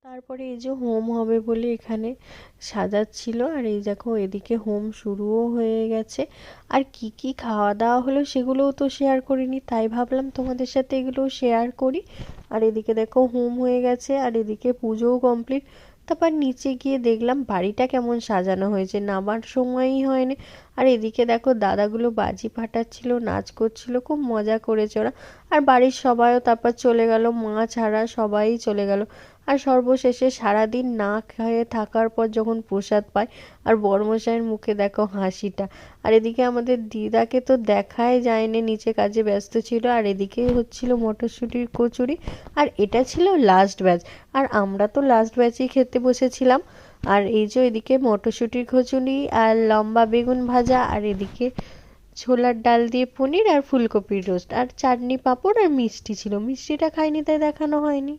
তারপরে এই যে হোম হবে বলে এখানে সাজাচ্ছিল, আর এই দেখো এদিকে হোম শুরুও হয়ে গেছে। আর কি কি খাওয়া দাওয়া হলো সেগুলোও তো শেয়ার করিনি, তাই ভাবলাম তোমাদের সাথে এগুলো শেয়ার করি। আর এদিকে দেখো হোম হয়ে গেছে, আর এদিকে পুজোও কমপ্লিট। তারপর নিচে গিয়ে দেখলাম বাড়িটা কেমন সাজানো হয়েছে, নামার সময়ই হয়নি। আর এদিকে দেখো দাদাগুলো বাজি ফাটাচ্ছিল, নাচ করছিল, খুব মজা করেছে ওরা। আর বাড়ির সবাইও তারপর চলে গেল, মা ছাড়া সবাই চলে গেল। আর সর্বশেষে সারাদিন না খেয়ে থাকার পর যখন প্রসাদ পায়, আর বড়মশাইয়ের মুখে দেখো হাসিটা। আর এদিকে আমাদের দিদাকে তো দেখাই যায়নি, নিচে কাজে ব্যস্ত ছিল। আর এদিকে হচ্ছিল মটরশুঁটির কচুরি। আর এটা ছিল লাস্ট ব্যাচ, আর আমরা তো লাস্ট ব্যাচেই খেতে বসেছিলাম। আর এই যে এদিকে মটরশুঁটির কচুরি আর লম্বা বেগুন ভাজা, আর এদিকে ছোলার ডাল দিয়ে পনির আর ফুলকপির রোস্ট আর চাটনি পাঁপড় আর মিষ্টি ছিল। মিষ্টিটা খাইনি তাই দেখানো হয়নি।